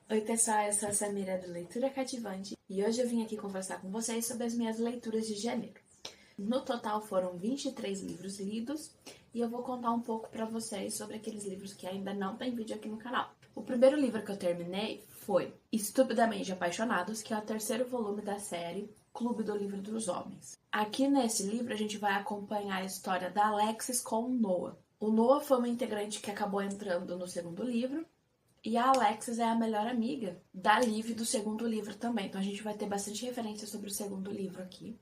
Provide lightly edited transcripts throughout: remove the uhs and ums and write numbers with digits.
Oi pessoal, eu sou a Samira do Leitura Cativante e hoje eu vim aqui conversar com vocês sobre as minhas leituras de janeiro. No total foram 23 livros lidos e eu vou contar um pouco pra vocês sobre aqueles livros que ainda não tem vídeo aqui no canal. O primeiro livro que eu terminei foi Estupidamente Apaixonados, que é o terceiro volume da série Clube do Livro dos Homens. Aqui nesse livro a gente vai acompanhar a história da Alexis com o Noah. O Noah foi uma integrante que acabou entrando no segundo livro. E a Alexis é a melhor amiga da Liv do segundo livro também. Então a gente vai ter bastante referência sobre o segundo livro aqui.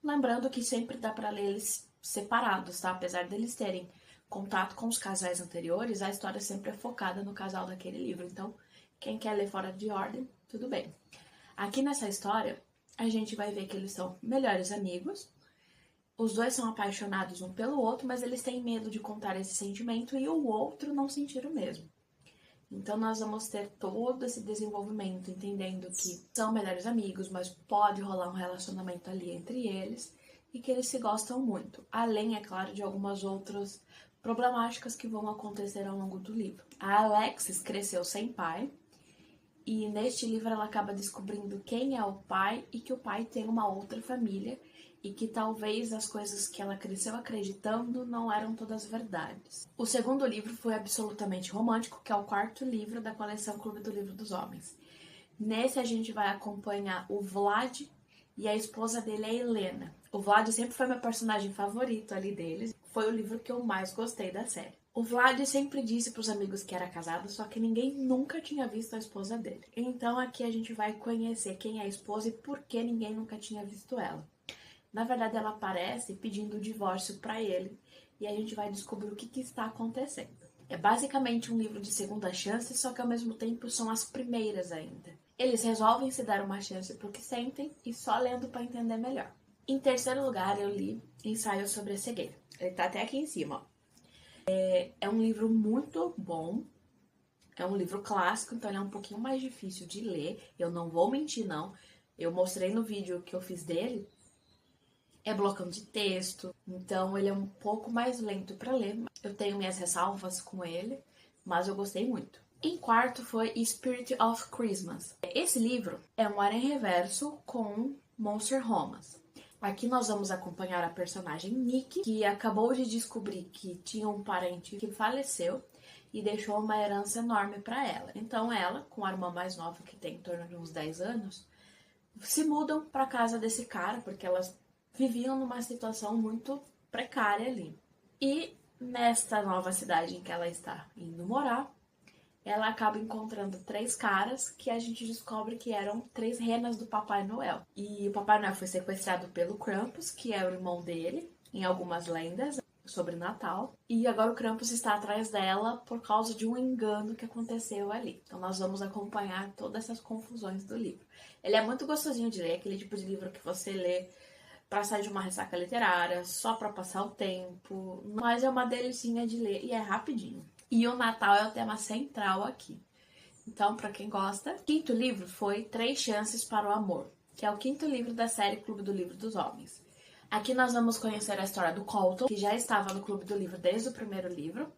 Lembrando que sempre dá para ler eles separados, tá? Apesar deles terem contato com os casais anteriores, a história sempre é focada no casal daquele livro. Então, quem quer ler fora de ordem, tudo bem. Aqui nessa história, a gente vai ver que eles são melhores amigos. Os dois são apaixonados um pelo outro, mas eles têm medo de contar esse sentimento e o outro não sentir o mesmo. Então nós vamos ter todo esse desenvolvimento, entendendo que são melhores amigos, mas pode rolar um relacionamento ali entre eles e que eles se gostam muito. Além, é claro, de algumas outras problemáticas que vão acontecer ao longo do livro. A Alexis cresceu sem pai e neste livro ela acaba descobrindo quem é o pai e que o pai tem uma outra família e que talvez as coisas que ela cresceu acreditando não eram todas verdades. O segundo livro foi Absolutamente Romântico, que é o quarto livro da coleção Clube do Livro dos Homens. Nesse a gente vai acompanhar o Vlad e a esposa dele, a Helena. O Vlad sempre foi meu personagem favorito ali deles, foi o livro que eu mais gostei da série. O Vlad sempre disse para os amigos que era casado, só que ninguém nunca tinha visto a esposa dele. Então aqui a gente vai conhecer quem é a esposa e por que ninguém nunca tinha visto ela. Na verdade, ela aparece pedindo o divórcio para ele e a gente vai descobrir o que está acontecendo. É basicamente um livro de segunda chance, só que ao mesmo tempo são as primeiras ainda. Eles resolvem se dar uma chance para o que sentem e só lendo para entender melhor. Em terceiro lugar, eu li Ensaio sobre a Cegueira. Ele tá até aqui em cima, ó. É um livro muito bom. É um livro clássico, então ele é um pouquinho mais difícil de ler. Eu não vou mentir, não. Eu mostrei no vídeo que eu fiz dele. É blocão de texto, então ele é um pouco mais lento para ler. Eu tenho minhas ressalvas com ele, mas eu gostei muito. Em quarto foi Spirit of Christmas. Esse livro é um Aranha Reverso com Monster Romance. Aqui nós vamos acompanhar a personagem Nick, que acabou de descobrir que tinha um parente que faleceu e deixou uma herança enorme para ela. Então ela, com a irmã mais nova, que tem em torno de uns 10 anos, se mudam para casa desse cara, porque elas viviam numa situação muito precária ali. E nesta nova cidade em que ela está indo morar, ela acaba encontrando 3 caras que a gente descobre que eram 3 renas do Papai Noel. E o Papai Noel foi sequestrado pelo Krampus, que é o irmão dele, em algumas lendas sobre Natal. E agora o Krampus está atrás dela por causa de um engano que aconteceu ali. Então nós vamos acompanhar todas essas confusões do livro. Ele é muito gostosinho de ler, aquele tipo de livro que você lê para sair de uma ressaca literária, só para passar o tempo, mas é uma delicinha de ler e é rapidinho. E o Natal é o tema central aqui. Então, para quem gosta, o quinto livro foi 3 Chances para o Amor, que é o quinto livro da série Clube do Livro dos Homens. Aqui nós vamos conhecer a história do Colton, que já estava no Clube do Livro desde o primeiro livro,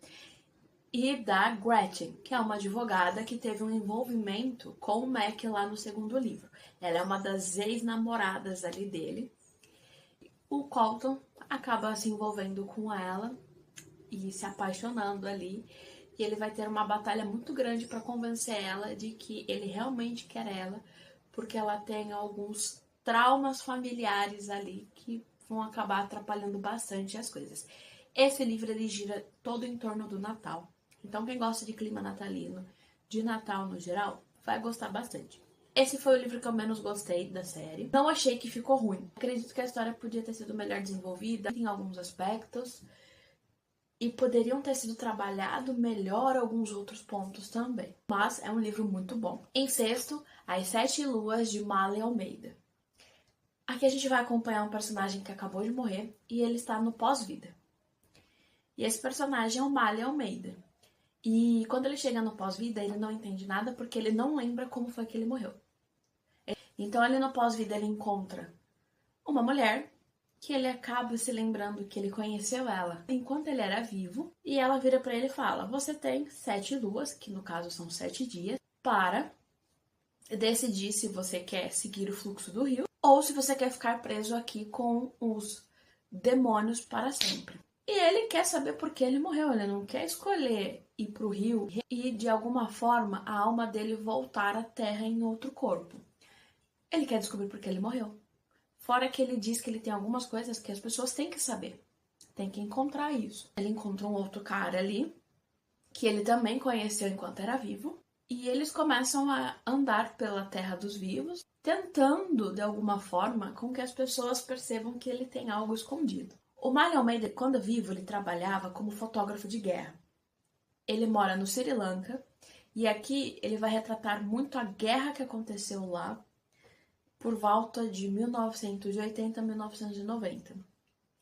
e da Gretchen, que é uma advogada que teve um envolvimento com o Mac lá no segundo livro. Ela é uma das ex-namoradas ali dele. O Colton acaba se envolvendo com ela e se apaixonando ali. E ele vai ter uma batalha muito grande para convencer ela de que ele realmente quer ela, porque ela tem alguns traumas familiares ali que vão acabar atrapalhando bastante as coisas. Esse livro ele gira todo em torno do Natal. Então quem gosta de clima natalino, de Natal no geral, vai gostar bastante. Esse foi o livro que eu menos gostei da série. Não achei que ficou ruim. Acredito que a história podia ter sido melhor desenvolvida em alguns aspectos. E poderiam ter sido trabalhado melhor alguns outros pontos também. Mas é um livro muito bom. Em sexto, As 7 Luas, de Male Almeida. Aqui a gente vai acompanhar um personagem que acabou de morrer e ele está no pós-vida. E esse personagem é o Male Almeida. E quando ele chega no pós-vida, ele não entende nada porque ele não lembra como foi que ele morreu. Então, ali no pós-vida, ele encontra uma mulher que ele acaba se lembrando que ele conheceu ela enquanto ele era vivo. E ela vira pra ele e fala, você tem 7 luas, que no caso são 7 dias, para decidir se você quer seguir o fluxo do rio ou se você quer ficar preso aqui com os demônios para sempre. E ele quer saber por que ele morreu, ele não quer escolher ir pro rio e de alguma forma a alma dele voltar à terra em outro corpo. Ele quer descobrir por que ele morreu. Fora que ele diz que ele tem algumas coisas que as pessoas têm que saber, tem que encontrar isso. Ele encontra um outro cara ali, que ele também conheceu enquanto era vivo, e eles começam a andar pela terra dos vivos, tentando, de alguma forma, com que as pessoas percebam que ele tem algo escondido. O Marley Almeida, quando vivo, ele trabalhava como fotógrafo de guerra. Ele mora no Sri Lanka, e aqui ele vai retratar muito a guerra que aconteceu lá, por volta de 1980 a 1990.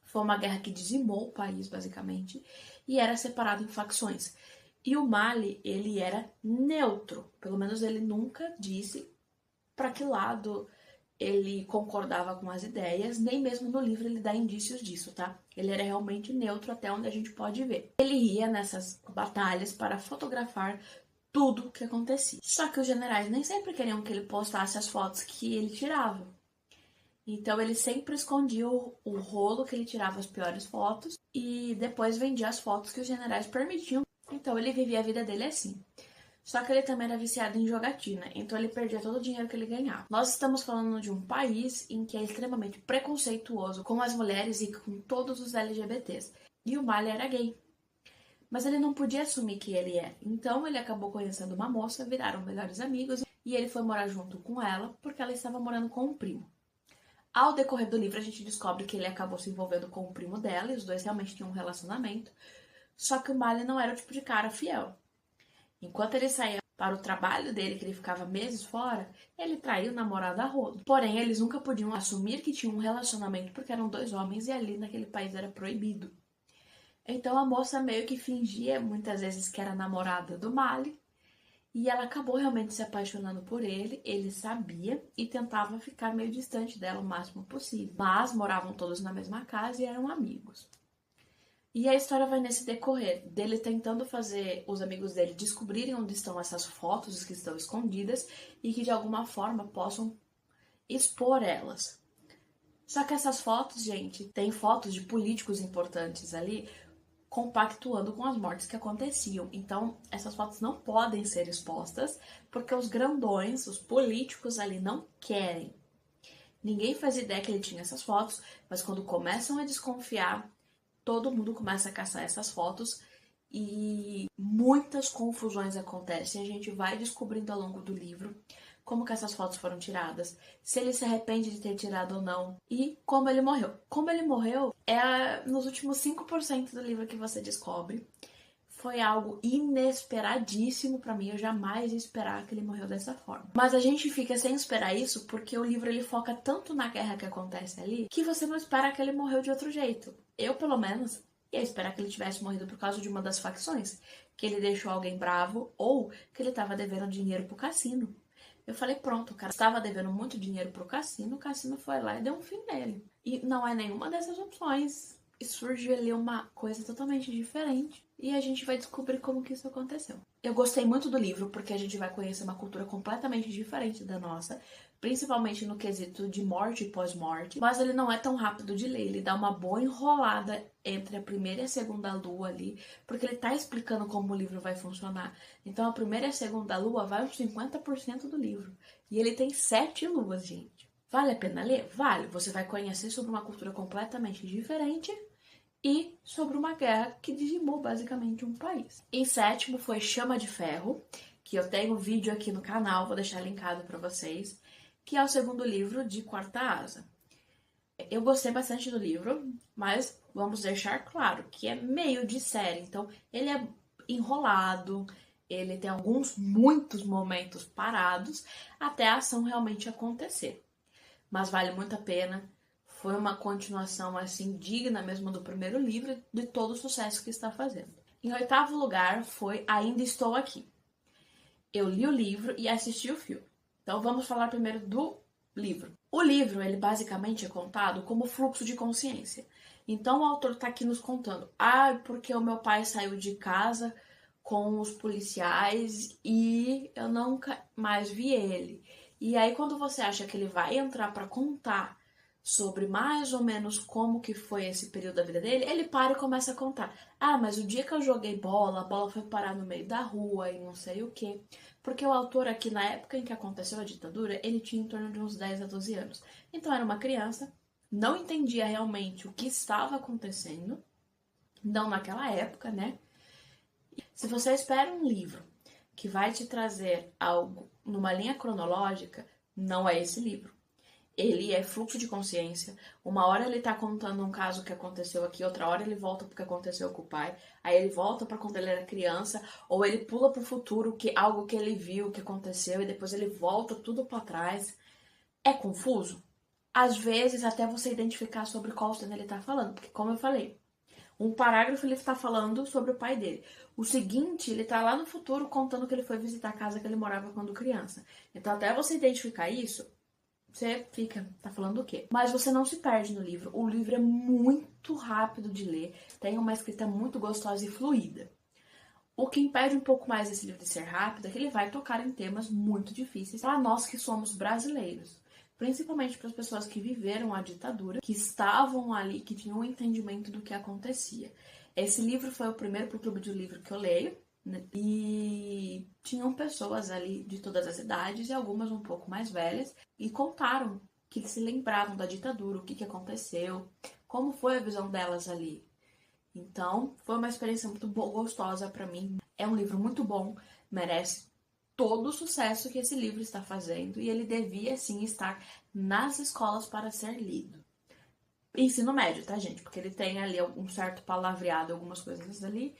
Foi uma guerra que dizimou o país, basicamente, e era separado em facções. E o Marley, ele era neutro, pelo menos ele nunca disse para que lado ele concordava com as ideias, nem mesmo no livro ele dá indícios disso, tá? Ele era realmente neutro até onde a gente pode ver. Ele ia nessas batalhas para fotografar tudo o que acontecia. Só que os generais nem sempre queriam que ele postasse as fotos que ele tirava. Então ele sempre escondia o rolo que ele tirava as piores fotos e depois vendia as fotos que os generais permitiam. Então ele vivia a vida dele assim. Só que ele também era viciado em jogatina, então ele perdia todo o dinheiro que ele ganhava. Nós estamos falando de um país em que é extremamente preconceituoso com as mulheres e com todos os LGBTs. E o Marley era gay. Mas ele não podia assumir que ele é. Então ele acabou conhecendo uma moça, viraram melhores amigos e ele foi morar junto com ela porque ela estava morando com um primo. Ao decorrer do livro a gente descobre que ele acabou se envolvendo com o primo dela e os dois realmente tinham um relacionamento. Só que o Marley não era o tipo de cara fiel. Enquanto ele saía para o trabalho dele, que ele ficava meses fora, ele traiu o namorado a rodo. Porém, eles nunca podiam assumir que tinham um relacionamento porque eram dois homens e ali naquele país era proibido. Então a moça meio que fingia muitas vezes que era namorada do Marley e ela acabou realmente se apaixonando por ele, ele sabia e tentava ficar meio distante dela o máximo possível. Mas moravam todos na mesma casa e eram amigos. E a história vai nesse decorrer, dele tentando fazer os amigos dele descobrirem onde estão essas fotos que estão escondidas e que de alguma forma possam expor elas. Só que essas fotos, gente, tem fotos de políticos importantes ali compactuando com as mortes que aconteciam. Então, essas fotos não podem ser expostas porque os grandões, os políticos ali não querem. Ninguém faz ideia que ele tinha essas fotos, mas quando começam a desconfiar, todo mundo começa a caçar essas fotos e muitas confusões acontecem. A gente vai descobrindo ao longo do livro como que essas fotos foram tiradas, se ele se arrepende de ter tirado ou não e como ele morreu. Como ele morreu é nos últimos 5% do livro que você descobre. Foi algo inesperadíssimo pra mim, eu jamais ia esperar que ele morreu dessa forma. Mas a gente fica sem esperar isso porque o livro ele foca tanto na guerra que acontece ali que você não espera que ele morreu de outro jeito. Eu, pelo menos, ia esperar que ele tivesse morrido por causa de uma das facções, que ele deixou alguém bravo ou que ele tava devendo dinheiro pro cassino. Eu falei, pronto, o cara estava devendo muito dinheiro pro cassino, o cassino foi lá e deu um fim nele. E não é nenhuma dessas opções. E surge ali uma coisa totalmente diferente. E a gente vai descobrir como que isso aconteceu. Eu gostei muito do livro, porque a gente vai conhecer uma cultura completamente diferente da nossa, principalmente no quesito de morte e pós-morte. Mas ele não é tão rápido de ler, ele dá uma boa enrolada entre a primeira e a segunda lua ali, porque ele tá explicando como o livro vai funcionar. Então a primeira e a segunda lua vai uns 50% do livro. E ele tem 7 luas, gente. Vale a pena ler? Vale. Você vai conhecer sobre uma cultura completamente diferente e sobre uma guerra que dizimou basicamente um país. Em sétimo foi Chama de Ferro, que eu tenho vídeo aqui no canal, vou deixar linkado para vocês, que é o segundo livro de Quarta Asa. Eu gostei bastante do livro, mas vamos deixar claro que é meio de série, então ele é enrolado, ele tem muitos momentos parados até a ação realmente acontecer. Mas vale muito a pena. Foi uma continuação assim digna mesmo do primeiro livro, de todo o sucesso que está fazendo. Em oitavo lugar foi Ainda Estou Aqui. Eu li o livro e assisti o filme. Então vamos falar primeiro do livro. O livro, ele basicamente é contado como fluxo de consciência. Então o autor está aqui nos contando, porque o meu pai saiu de casa com os policiais e eu nunca mais vi ele. E aí quando você acha que ele vai entrar para contar sobre mais ou menos como que foi esse período da vida dele, ele para e começa a contar. Ah, mas o dia que eu joguei bola, a bola foi parar no meio da rua e não sei o quê. Porque o autor aqui, na época em que aconteceu a ditadura, ele tinha em torno de uns 10 a 12 anos. Então era uma criança, não entendia realmente o que estava acontecendo, não naquela época, né? Se você espera um livro que vai te trazer algo numa linha cronológica, não é esse livro. Ele é fluxo de consciência. Uma hora ele tá contando um caso que aconteceu aqui, outra hora ele volta porque aconteceu com o pai, aí ele volta para quando ele era criança, ou ele pula pro futuro, que algo que ele viu, que aconteceu, e depois ele volta tudo para trás. É confuso? Às vezes até você identificar sobre qual cena ele tá falando, porque como eu falei, um parágrafo ele está falando sobre o pai dele. O seguinte, ele está lá no futuro contando que ele foi visitar a casa que ele morava quando criança. Então, até você identificar isso, você fica, tá falando o quê? Mas você não se perde no livro. O livro é muito rápido de ler, tem uma escrita muito gostosa e fluida. O que impede um pouco mais esse livro de ser rápido é que ele vai tocar em temas muito difíceis para nós que somos brasileiros. Principalmente para as pessoas que viveram a ditadura, que estavam ali, que tinham um entendimento do que acontecia. Esse livro foi o primeiro pro clube de livro que eu leio, né? E tinham pessoas ali de todas as idades e algumas um pouco mais velhas, e contaram que se lembravam da ditadura, o que aconteceu, como foi a visão delas ali. Então, foi uma experiência muito gostosa para mim. É um livro muito bom, merece todo o sucesso que esse livro está fazendo e ele devia, sim, estar nas escolas para ser lido. Ensino médio, tá, gente? Porque ele tem ali um certo palavreado, algumas coisas ali,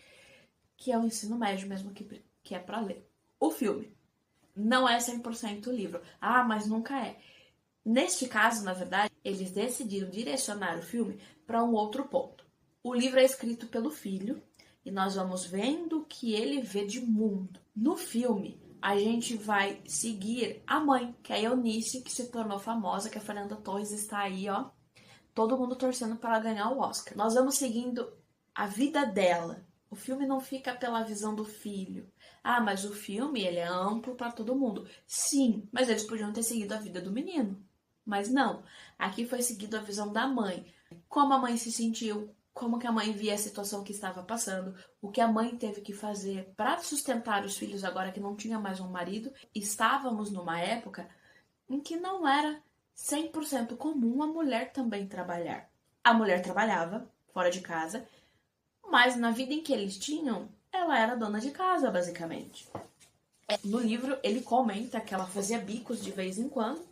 que é o ensino médio mesmo que é para ler. O filme não é 100% livro. Ah, mas nunca é. Neste caso, na verdade, eles decidiram direcionar o filme para um outro ponto. O livro é escrito pelo filho e nós vamos vendo o que ele vê de mundo. No filme, a gente vai seguir a mãe, que é a Eunice, que se tornou famosa, que a Fernanda Torres está aí, ó, todo mundo torcendo para ela ganhar o Oscar. Nós vamos seguindo a vida dela. O filme não fica pela visão do filho. Ah, mas o filme, ele é amplo para todo mundo. Sim, mas eles podiam ter seguido a vida do menino. Mas não, aqui foi seguido a visão da mãe. Como a mãe se sentiu, como que a mãe via a situação que estava passando, o que a mãe teve que fazer para sustentar os filhos agora que não tinha mais um marido. Estávamos numa época em que não era 100% comum a mulher também trabalhar. A mulher trabalhava fora de casa, mas na vida em que eles tinham, ela era dona de casa, basicamente. No livro, ele comenta que ela fazia bicos de vez em quando,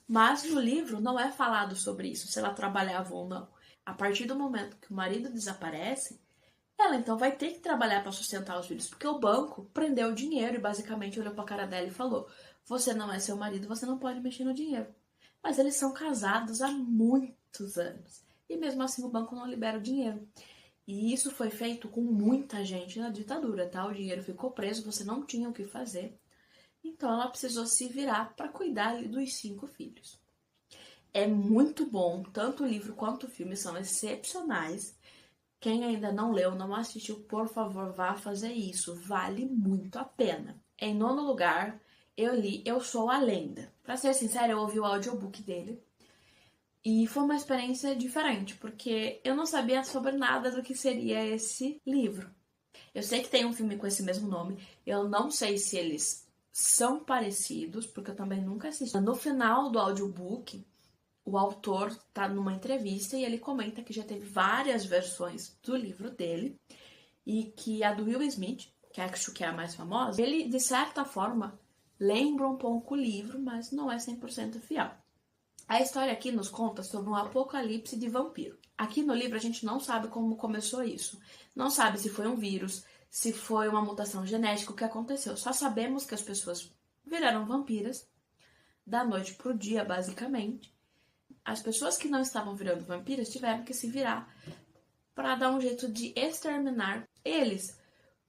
mas no livro não é falado sobre isso, se ela trabalhava ou não. A partir do momento que o marido desaparece, ela então vai ter que trabalhar para sustentar os filhos, porque o banco prendeu o dinheiro e basicamente olhou para a cara dela e falou: você não é seu marido, você não pode mexer no dinheiro. Mas eles são casados há muitos anos e mesmo assim o banco não libera o dinheiro. E isso foi feito com muita gente na ditadura, tá? O dinheiro ficou preso, você não tinha o que fazer. Então ela precisou se virar para cuidar dos 5 filhos. É muito bom, tanto o livro quanto o filme são excepcionais. Quem ainda não leu, não assistiu, por favor, vá fazer isso. Vale muito a pena. Em nono lugar, eu li Eu Sou a Lenda. Pra ser sincera, eu ouvi o audiobook dele. E foi uma experiência diferente, porque eu não sabia sobre nada do que seria esse livro. Eu sei que tem um filme com esse mesmo nome. Eu não sei se eles são parecidos, porque eu também nunca assisti. No final do audiobook, o autor tá numa entrevista e ele comenta que já teve várias versões do livro dele e que a do Will Smith, que acho que é a mais famosa, ele, de certa forma, lembra um pouco o livro, mas não é 100% fiel. A história aqui nos conta sobre um apocalipse de vampiro. Aqui no livro a gente não sabe como começou isso. Não sabe se foi um vírus, se foi uma mutação genética, o que aconteceu. Só sabemos que as pessoas viraram vampiras da noite pro dia, basicamente. As pessoas que não estavam virando vampiras tiveram que se virar para dar um jeito de exterminar eles,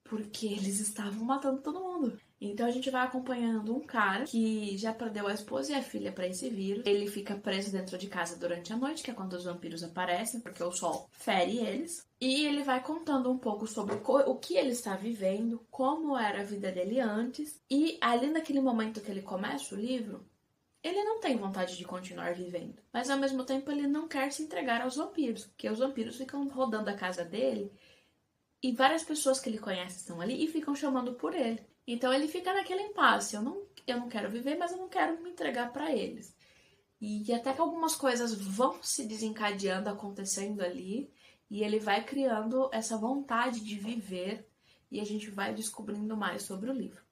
porque eles estavam matando todo mundo. Então a gente vai acompanhando um cara que já perdeu a esposa e a filha para esse vírus. Ele fica preso dentro de casa durante a noite, que é quando os vampiros aparecem, porque o sol fere eles. E ele vai contando um pouco sobre o que ele está vivendo, como era a vida dele antes. E ali naquele momento que ele começa o livro, ele não tem vontade de continuar vivendo. Mas ao mesmo tempo ele não quer se entregar aos vampiros, porque os vampiros ficam rodando a casa dele e várias pessoas que ele conhece estão ali e ficam chamando por ele. Então ele fica naquele impasse. Eu não quero viver, mas eu não quero me entregar para eles. E até que algumas coisas vão se desencadeando, acontecendo ali, e ele vai criando essa vontade de viver, e a gente vai descobrindo mais sobre o livro.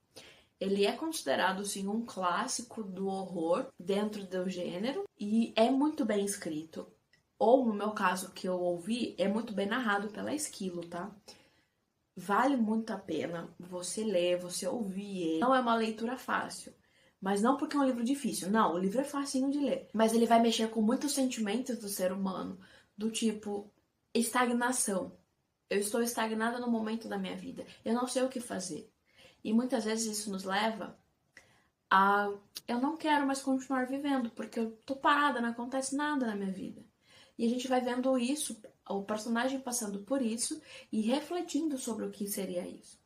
Ele é considerado, sim, um clássico do horror dentro do gênero, e é muito bem escrito. Ou, no meu caso, que eu ouvi, é muito bem narrado pela Esquilo, tá? Vale muito a pena você ler, você ouvir ele. Não é uma leitura fácil, mas não porque é um livro difícil. Não, o livro é facinho de ler. Mas ele vai mexer com muitos sentimentos do ser humano, do tipo estagnação. Eu estou estagnada no momento da minha vida. Eu não sei o que fazer. E muitas vezes isso nos leva a... Eu não quero mais continuar vivendo, porque eu tô parada, não acontece nada na minha vida. E a gente vai vendo isso, o personagem passando por isso e refletindo sobre o que seria isso.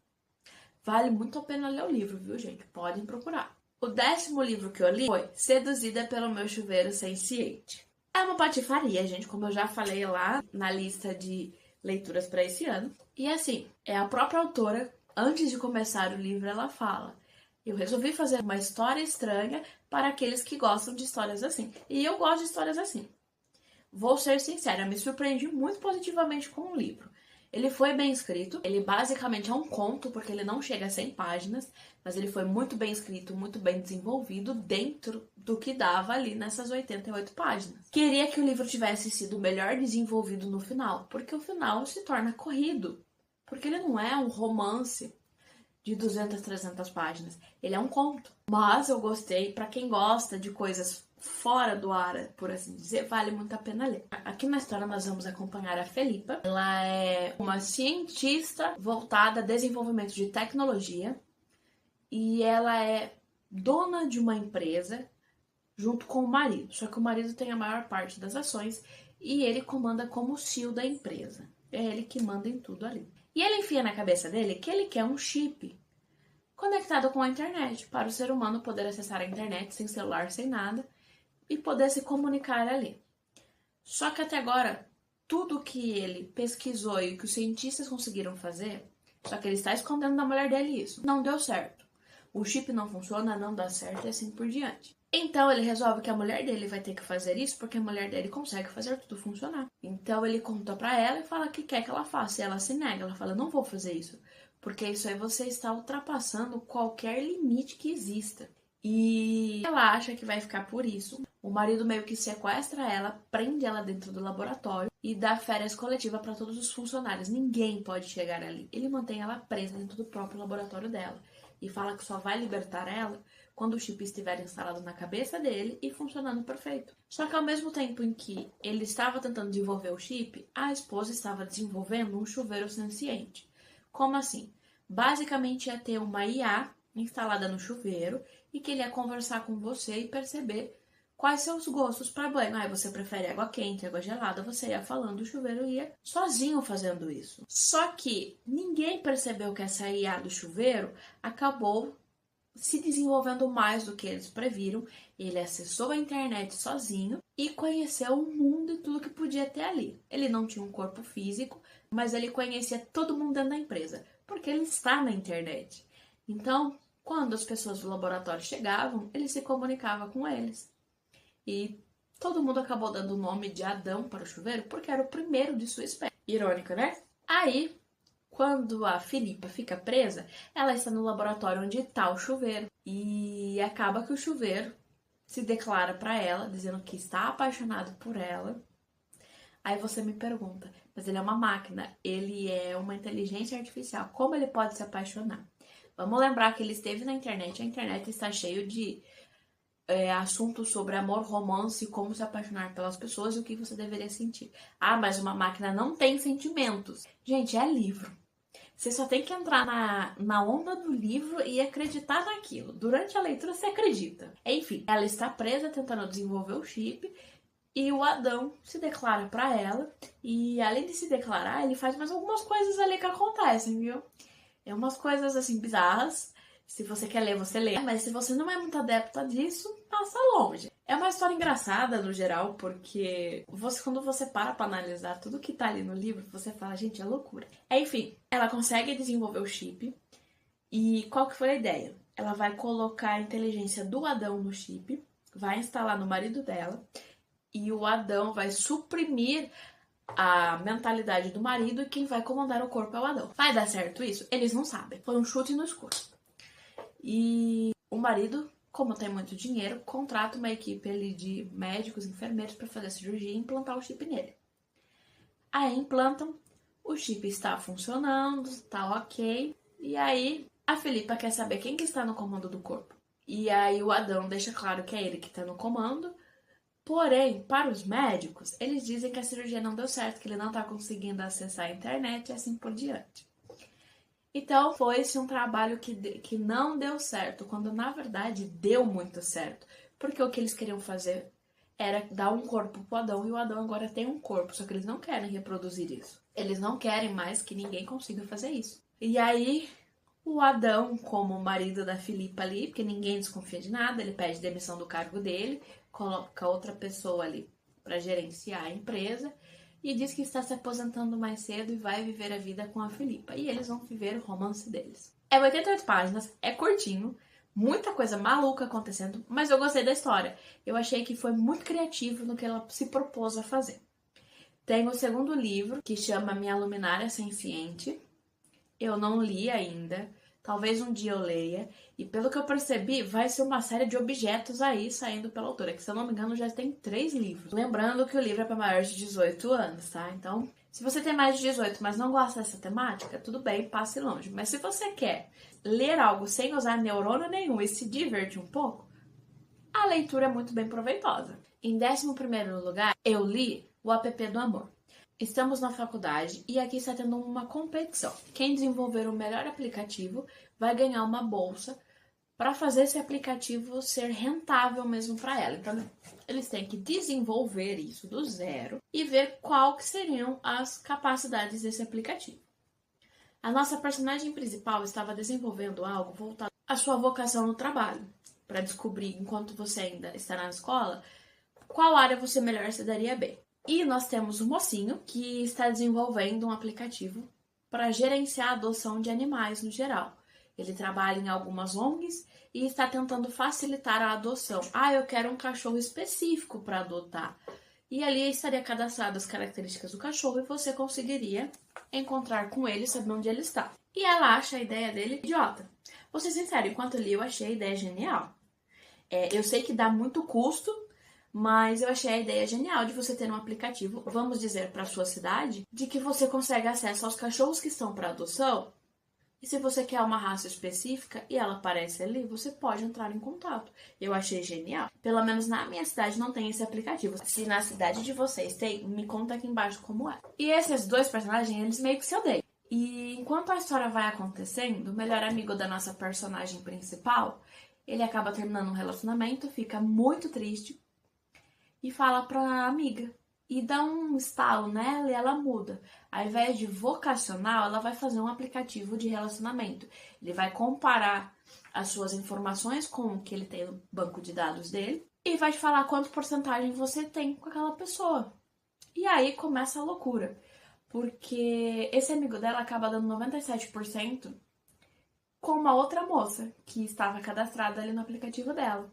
Vale muito a pena ler o livro, viu, gente? Podem procurar. O 10º livro que eu li foi Seduzida pelo Meu Chuveiro Sense8. É uma patifaria, gente, como eu já falei lá na lista de leituras para esse ano. E assim, é a própria autora, antes de começar o livro, ela fala: eu resolvi fazer uma história estranha para aqueles que gostam de histórias assim. E eu gosto de histórias assim. Vou ser sincera, me surpreendi muito positivamente com o livro. Ele foi bem escrito, ele basicamente é um conto, porque ele não chega a 100 páginas, mas ele foi muito bem escrito, muito bem desenvolvido dentro do que dava ali nessas 88 páginas. Queria que o livro tivesse sido melhor desenvolvido no final, porque o final se torna corrido, porque ele não é um romance de 200, 300 páginas, ele é um conto. Mas eu gostei, para quem gosta de coisas fora do ar, por assim dizer, vale muito a pena ler. Aqui na história nós vamos acompanhar a Felipa. Ela é uma cientista voltada a desenvolvimento de tecnologia e ela é dona de uma empresa junto com o marido. Só que o marido tem a maior parte das ações e ele comanda como CEO da empresa. É ele que manda em tudo ali. E ele enfia na cabeça dele que ele quer um chip conectado com a internet, para o ser humano poder acessar a internet sem celular, sem nada, e poder se comunicar ali. Só que até agora, tudo que ele pesquisou e que os cientistas conseguiram fazer, só que ele está escondendo da mulher dele isso. Não deu certo. O chip não funciona, não dá certo e assim por diante. Então ele resolve que a mulher dele vai ter que fazer isso porque a mulher dele consegue fazer tudo funcionar. Então ele conta pra ela e fala que quer que ela faça. E ela se nega, ela fala: não vou fazer isso. Porque isso aí você está ultrapassando qualquer limite que exista. E ela acha que vai ficar por isso. O marido meio que sequestra ela, prende ela dentro do laboratório e dá férias coletiva para todos os funcionários. Ninguém pode chegar ali. Ele mantém ela presa dentro do próprio laboratório dela. E fala que só vai libertar ela quando o chip estiver instalado na cabeça dele e funcionando perfeito. Só que ao mesmo tempo em que ele estava tentando desenvolver o chip, a esposa estava desenvolvendo um chuveiro senciente. Como assim? Basicamente é ter uma IA instalada no chuveiro e que ele ia conversar com você e perceber quais são os gostos para banho. Ah, você prefere água quente, água gelada? Você ia falando, o chuveiro ia sozinho fazendo isso. Só que ninguém percebeu que essa IA do chuveiro acabou se desenvolvendo mais do que eles previram. Ele acessou a internet sozinho e conheceu o mundo e tudo que podia ter ali. Ele não tinha um corpo físico, mas ele conhecia todo mundo dentro da empresa, porque ele está na internet. Então, quando as pessoas do laboratório chegavam, ele se comunicava com eles. E todo mundo acabou dando o nome de Adão para o chuveiro, porque era o primeiro de sua espécie. Irônico, né? Aí, quando a Felipa fica presa, ela está no laboratório onde está o chuveiro. E acaba que o chuveiro se declara para ela, dizendo que está apaixonado por ela. Aí você me pergunta, mas ele é uma máquina, ele é uma inteligência artificial, como ele pode se apaixonar? Vamos lembrar que ele esteve na internet, a internet está cheio de assuntos sobre amor, romance, como se apaixonar pelas pessoas e o que você deveria sentir. Ah, mas uma máquina não tem sentimentos. Gente, é livro. Você só tem que entrar na onda do livro e acreditar naquilo. Durante a leitura você acredita. Enfim, ela está presa tentando desenvolver o chip e o Adão se declara pra ela. E além de se declarar, ele faz mais algumas coisas ali que acontecem, viu? É umas coisas assim bizarras. Se você quer ler, você lê. Mas se você não é muito adepta disso, passa longe. É uma história engraçada no geral, porque quando você para pra analisar tudo que tá ali no livro, você fala, gente, é loucura. Enfim, ela consegue desenvolver o chip. E qual que foi a ideia? Ela vai colocar a inteligência do Adão no chip, vai instalar no marido dela, e o Adão vai suprimir a mentalidade do marido e quem vai comandar o corpo é o Adão. Vai dar certo isso? Eles não sabem. Foi um chute no escuro. E o marido, como tem muito dinheiro, contrata uma equipe ali de médicos, enfermeiros para fazer a cirurgia e implantar o chip nele. Aí implantam, o chip está funcionando, tá ok. E aí a Filipa quer saber quem que está no comando do corpo. E aí o Adão deixa claro que é ele que está no comando. Porém, para os médicos, eles dizem que a cirurgia não deu certo, que ele não está conseguindo acessar a internet e assim por diante. Então, foi-se um trabalho que não deu certo, quando na verdade deu muito certo. Porque o que eles queriam fazer era dar um corpo pro Adão, e o Adão agora tem um corpo, só que eles não querem reproduzir isso. Eles não querem mais que ninguém consiga fazer isso. E aí, o Adão, como marido da Filipa ali, porque ninguém desconfia de nada, ele pede demissão do cargo dele, coloca outra pessoa ali para gerenciar a empresa e diz que está se aposentando mais cedo e vai viver a vida com a Filipa. E eles vão viver o romance deles. É 88 páginas, é curtinho, muita coisa maluca acontecendo, mas eu gostei da história. Eu achei que foi muito criativo no que ela se propôs a fazer. Tem o segundo livro, que chama Minha Luminária Senciente. Eu não li ainda. Talvez um dia eu leia. E pelo que eu percebi, vai ser uma série de objetos aí saindo pela autora. Que se eu não me engano já tem 3 livros. Lembrando que o livro é para maiores de 18 anos, tá? Então, se você tem mais de 18, mas não gosta dessa temática, tudo bem, passe longe. Mas se você quer ler algo sem usar neurônio nenhum e se divertir um pouco, a leitura é muito bem proveitosa. Em 11º lugar, eu li o App do Amor. Estamos na faculdade e aqui está tendo uma competição. Quem desenvolver o melhor aplicativo vai ganhar uma bolsa para fazer esse aplicativo ser rentável mesmo para ela. Então, eles têm que desenvolver isso do zero e ver qual que seriam as capacidades desse aplicativo. A nossa personagem principal estava desenvolvendo algo voltado à sua vocação no trabalho, para descobrir, enquanto você ainda está na escola, qual área você melhor se daria bem. E nós temos o mocinho que está desenvolvendo um aplicativo para gerenciar a adoção de animais no geral. Ele trabalha em algumas ONGs e está tentando facilitar a adoção. Eu quero um cachorro específico para adotar. E ali estaria cadastrado as características do cachorro e você conseguiria encontrar com ele e saber onde ele está. E ela acha a ideia dele idiota. Vou ser sincero, enquanto li eu achei a ideia genial. Eu sei que dá muito custo, mas eu achei a ideia genial de você ter um aplicativo, vamos dizer, para sua cidade, de que você consegue acesso aos cachorros que estão para adoção. E se você quer uma raça específica e ela aparece ali, você pode entrar em contato. Eu achei genial. Pelo menos na minha cidade não tem esse aplicativo. Se na cidade de vocês tem, me conta aqui embaixo como é. E esses dois personagens, eles meio que se odeiam. E enquanto a história vai acontecendo, o melhor amigo da nossa personagem principal, ele acaba terminando um relacionamento, fica muito triste e fala pra amiga. E dá um estalo nela e ela muda. Ao invés de vocacional, ela vai fazer um aplicativo de relacionamento. Ele vai comparar as suas informações com o que ele tem no banco de dados dele e vai te falar quanto porcentagem você tem com aquela pessoa. E aí começa a loucura. Porque esse amigo dela acaba dando 97% com uma outra moça que estava cadastrada ali no aplicativo dela.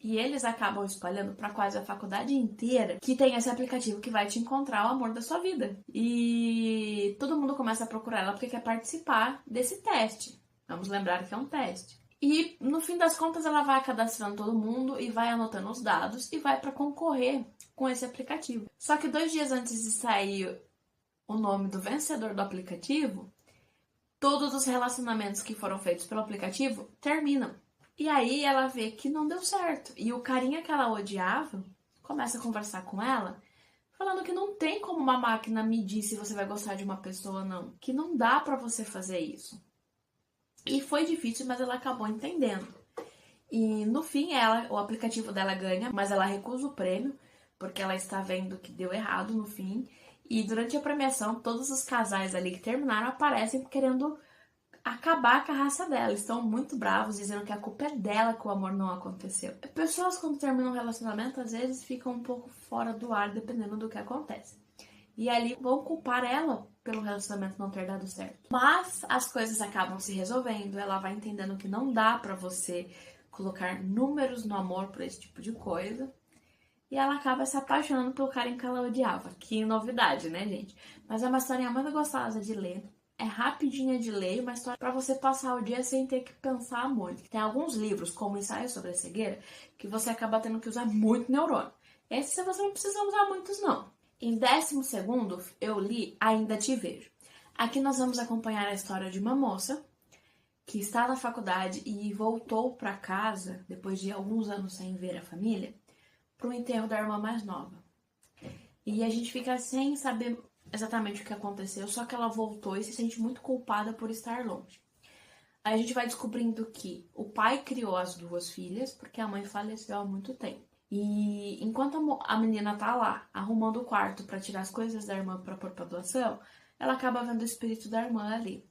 E eles acabam espalhando para quase a faculdade inteira que tem esse aplicativo que vai te encontrar o amor da sua vida. E todo mundo começa a procurar ela porque quer participar desse teste. Vamos lembrar que é um teste. E no fim das contas ela vai cadastrando todo mundo e vai anotando os dados e vai para concorrer com esse aplicativo. Só que 2 dias antes de sair o nome do vencedor do aplicativo, todos os relacionamentos que foram feitos pelo aplicativo terminam. E aí ela vê que não deu certo. E o carinha que ela odiava começa a conversar com ela, falando que não tem como uma máquina medir se você vai gostar de uma pessoa ou não, que não dá pra você fazer isso. E foi difícil, mas ela acabou entendendo. E no fim, o aplicativo dela ganha, mas ela recusa o prêmio, porque ela está vendo que deu errado no fim. E durante a premiação, todos os casais ali que terminaram aparecem querendo acabar com a raça dela. Estão muito bravos, dizendo que a culpa é dela que o amor não aconteceu. Pessoas, quando terminam um relacionamento, às vezes ficam um pouco fora do ar, dependendo do que acontece. E ali vão culpar ela pelo relacionamento não ter dado certo. Mas as coisas acabam se resolvendo, ela vai entendendo que não dá pra você colocar números no amor por esse tipo de coisa. E ela acaba se apaixonando pelo cara que ela odiava. Que novidade, né, gente? Mas é uma historinha muito gostosa de ler. É rapidinha de ler, uma história pra você passar o dia sem ter que pensar muito. Tem alguns livros, como Ensaio sobre a Cegueira, que você acaba tendo que usar muito neurônio. Esse você não precisa usar muitos, não. Em 12º, eu li Ainda Te Vejo. Aqui nós vamos acompanhar a história de uma moça que está na faculdade e voltou para casa, depois de alguns anos sem ver a família, para o enterro da irmã mais nova. E a gente fica sem saber exatamente o que aconteceu, só que ela voltou e se sente muito culpada por estar longe. Aí a gente vai descobrindo que o pai criou as duas filhas, porque a mãe faleceu há muito tempo. E enquanto a menina tá lá, arrumando o quarto para tirar as coisas da irmã para pôr pra doação, ela acaba vendo o espírito da irmã ali.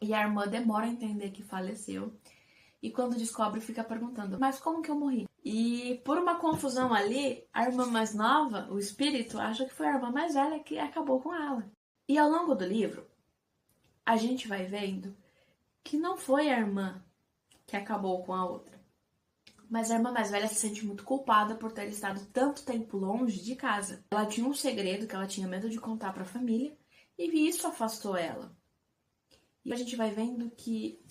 E a irmã demora a entender que faleceu. E quando descobre, fica perguntando, mas como que eu morri? E por uma confusão ali, a irmã mais nova, o espírito, acha que foi a irmã mais velha que acabou com ela. E ao longo do livro, a gente vai vendo que não foi a irmã que acabou com a outra. Mas a irmã mais velha se sente muito culpada por ter estado tanto tempo longe de casa. Ela tinha um segredo que ela tinha medo de contar para a família e isso afastou ela. E a gente vai vendo que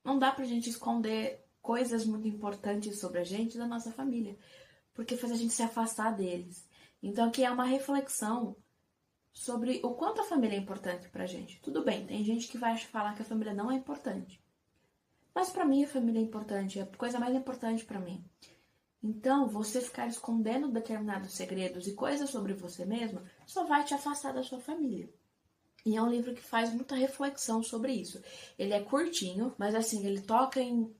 não dá pra gente esconder coisas muito importantes sobre a gente e da nossa família, porque faz a gente se afastar deles. Então aqui é uma reflexão sobre o quanto a família é importante pra gente. Tudo bem, tem gente que vai falar que a família não é importante. Mas pra mim a família é importante, é a coisa mais importante pra mim. Então, você ficar escondendo determinados segredos e coisas sobre você mesma só vai te afastar da sua família. E é um livro que faz muita reflexão sobre isso. Ele é curtinho, mas assim, ele toca em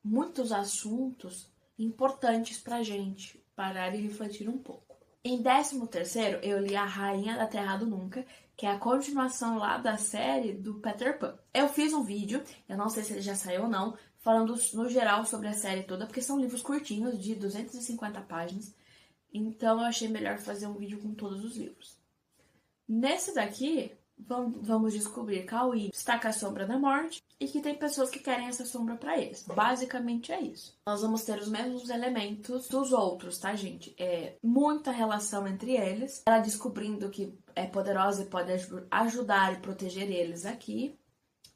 muitos assuntos importantes pra gente parar e refletir um pouco. Em 13º, eu li A Rainha da Terra do Nunca, que é a continuação lá da série do Peter Pan. Eu fiz um vídeo, eu não sei se ele já saiu ou não, falando no geral sobre a série toda, porque são livros curtinhos, de 250 páginas, então eu achei melhor fazer um vídeo com todos os livros. Nesse daqui, vamos descobrir que a Winnie está com a sombra da morte e que tem pessoas que querem essa sombra pra eles. Basicamente é isso. Nós vamos ter os mesmos elementos dos outros, tá, gente? É muita relação entre eles. Ela descobrindo que é poderosa e pode ajudar e proteger eles aqui.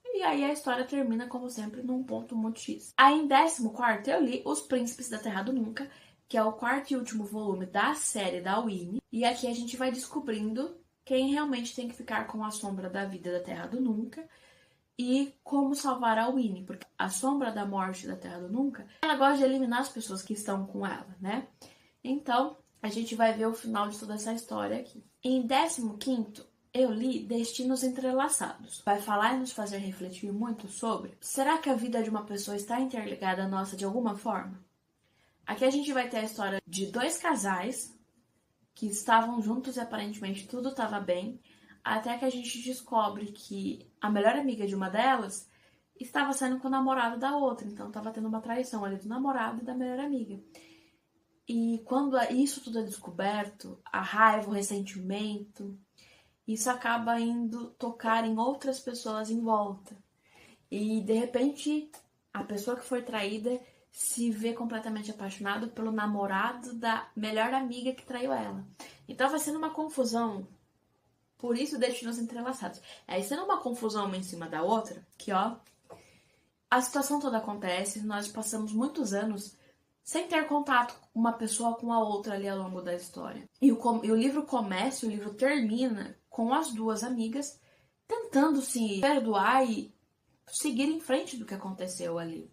E aí a história termina, como sempre, num ponto muito X. Aí em 14º eu li Os Príncipes da Terra do Nunca, que é o quarto e último volume da série da Winnie. E aqui a gente vai descobrindo quem realmente tem que ficar com a sombra da vida da Terra do Nunca e como salvar a Winnie, porque a sombra da morte da Terra do Nunca, ela gosta de eliminar as pessoas que estão com ela, né? Então, a gente vai ver o final de toda essa história aqui. Em 15º, eu li Destinos Entrelaçados. Vai falar e nos fazer refletir muito sobre: será que a vida de uma pessoa está interligada à nossa de alguma forma? Aqui a gente vai ter a história de dois casais que estavam juntos e aparentemente tudo estava bem, até que a gente descobre que a melhor amiga de uma delas estava saindo com o namorado da outra, então estava tendo uma traição ali do namorado e da melhor amiga. E quando isso tudo é descoberto, a raiva, o ressentimento, isso acaba indo tocar em outras pessoas em volta. E de repente, a pessoa que foi traída se vê completamente apaixonado pelo namorado da melhor amiga que traiu ela. Então vai sendo uma confusão. Por isso, destinos entrelaçados. Aí sendo uma confusão uma em cima da outra, que ó, a situação toda acontece, nós passamos muitos anos sem ter contato uma pessoa com a outra ali ao longo da história. E o livro começa e o livro termina com as duas amigas tentando se perdoar e seguir em frente do que aconteceu ali.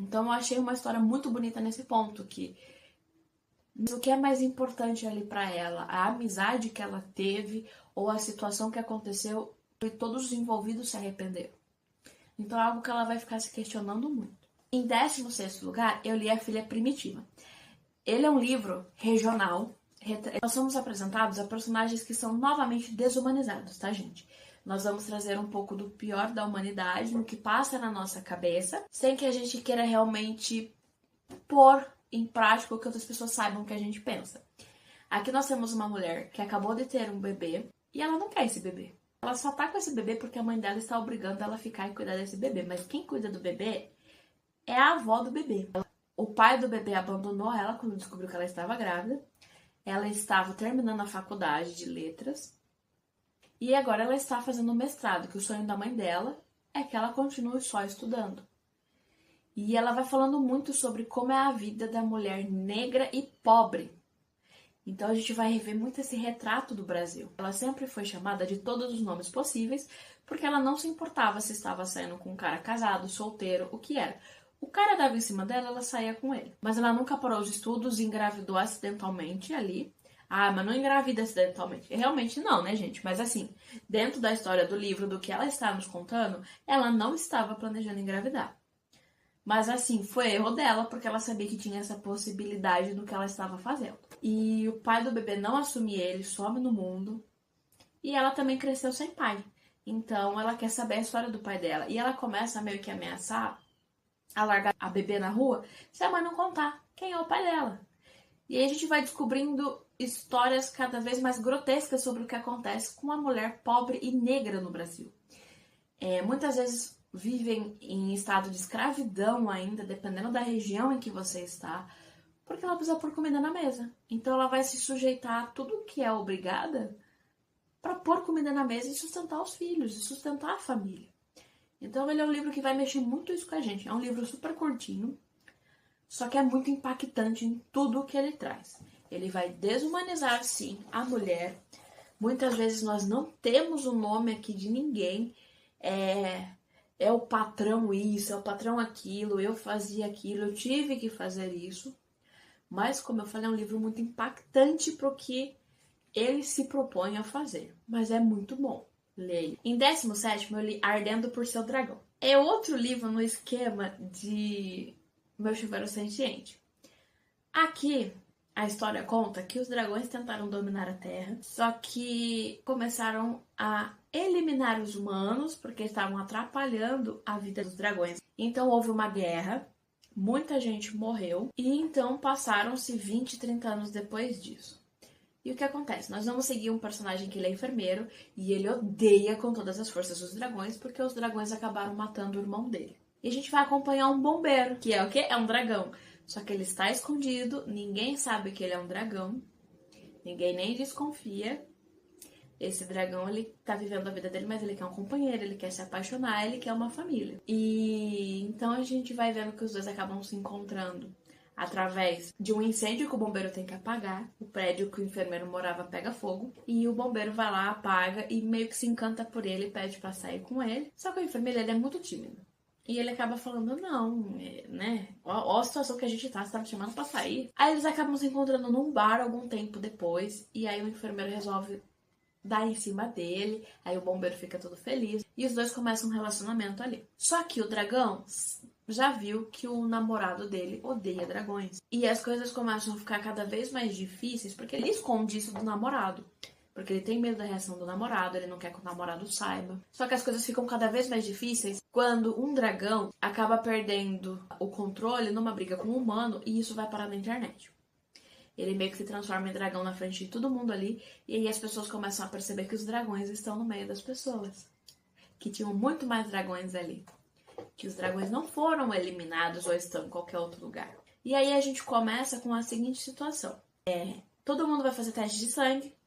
Então eu achei uma história muito bonita nesse ponto, que O que é mais importante ali pra ela? A amizade que ela teve ou a situação que aconteceu e todos os envolvidos se arrependeram. Então é algo que ela vai ficar se questionando muito. Em 16º lugar, eu li A Filha Primitiva. Ele é um livro regional. Nós somos apresentados a personagens que são novamente desumanizados, tá, gente? Nós vamos trazer um pouco do pior da humanidade, no que passa na nossa cabeça, sem que a gente queira realmente pôr em prática o que outras pessoas saibam que a gente pensa. Aqui nós temos uma mulher que acabou de ter um bebê e ela não quer esse bebê. Ela só tá com esse bebê porque a mãe dela está obrigando ela a ficar e cuidar desse bebê. Mas quem cuida do bebê é a avó do bebê. O pai do bebê abandonou ela quando descobriu que ela estava grávida. Ela estava terminando a faculdade de letras. E agora ela está fazendo mestrado, que o sonho da mãe dela é que ela continue só estudando. E ela vai falando muito sobre como é a vida da mulher negra e pobre. Então a gente vai rever muito esse retrato do Brasil. Ela sempre foi chamada de todos os nomes possíveis, porque ela não se importava se estava saindo com um cara casado, solteiro, o que era. O cara dava em cima dela, ela saía com ele. Mas ela nunca parou os estudos e engravidou acidentalmente ali. Ah, mas não engravida acidentalmente. Realmente não, né, gente? Mas assim, dentro da história do livro, do que ela está nos contando, ela não estava planejando engravidar. Mas assim, foi erro dela, porque ela sabia que tinha essa possibilidade do que ela estava fazendo. E o pai do bebê não assume ele, some no mundo. E ela também cresceu sem pai. Então ela quer saber a história do pai dela. E ela começa a meio que ameaçar a largar a bebê na rua se a mãe não contar quem é o pai dela. E aí a gente vai descobrindo histórias cada vez mais grotescas sobre o que acontece com a mulher pobre e negra no Brasil. Muitas vezes vivem em estado de escravidão ainda, dependendo da região em que você está, porque ela precisa pôr comida na mesa. Então ela vai se sujeitar a tudo que é obrigada para pôr comida na mesa e sustentar os filhos, e sustentar a família. Então ele é um livro que vai mexer muito isso com a gente. É um livro super curtinho, só que é muito impactante em tudo que ele traz. Ele vai desumanizar, sim, a mulher. Muitas vezes nós não temos o nome aqui de ninguém. É o patrão isso, é o patrão aquilo, eu fazia aquilo, eu tive que fazer isso. Mas, como eu falei, é um livro muito impactante para o que ele se propõe a fazer. Mas é muito bom. Leia. Em 17º, eu li Ardendo por Seu Dragão. É outro livro no esquema de Meu Chuveiro Sentiente. Aqui, a história conta que os dragões tentaram dominar a Terra, só que começaram a eliminar os humanos porque estavam atrapalhando a vida dos dragões. Então houve uma guerra, muita gente morreu, e então passaram-se 20, 30 anos depois disso. E o que acontece? Nós vamos seguir um personagem que ele é enfermeiro e ele odeia com todas as forças os dragões porque os dragões acabaram matando o irmão dele. E a gente vai acompanhar um bombeiro, que é o quê? É um dragão. Só que ele está escondido, ninguém sabe que ele é um dragão, ninguém nem desconfia. Esse dragão, ele tá vivendo a vida dele, mas ele quer um companheiro, ele quer se apaixonar, ele quer uma família. E então a gente vai vendo que os dois acabam se encontrando através de um incêndio que o bombeiro tem que apagar. O prédio que o enfermeiro morava pega fogo e o bombeiro vai lá, apaga e meio que se encanta por ele e pede pra sair com ele. Só que o enfermeiro, ele é muito tímido. E ele acaba falando, não, né? Ó a situação que a gente tá, você tá me chamando pra sair. Aí eles acabam se encontrando num bar algum tempo depois. E aí o enfermeiro resolve dar em cima dele. Aí o bombeiro fica todo feliz. E os dois começam um relacionamento ali. Só que o dragão já viu que o namorado dele odeia dragões. E as coisas começam a ficar cada vez mais difíceis porque ele esconde isso do namorado. Porque ele tem medo da reação do namorado, ele não quer que o namorado saiba. Só que as coisas ficam cada vez mais difíceis quando um dragão acaba perdendo o controle numa briga com um humano e isso vai parar na internet. Ele meio que se transforma em dragão na frente de todo mundo ali e aí as pessoas começam a perceber que os dragões estão no meio das pessoas. Que tinham muito mais dragões ali. Que os dragões não foram eliminados ou estão em qualquer outro lugar. E aí a gente começa com a seguinte situação. Todo mundo vai fazer teste de sangue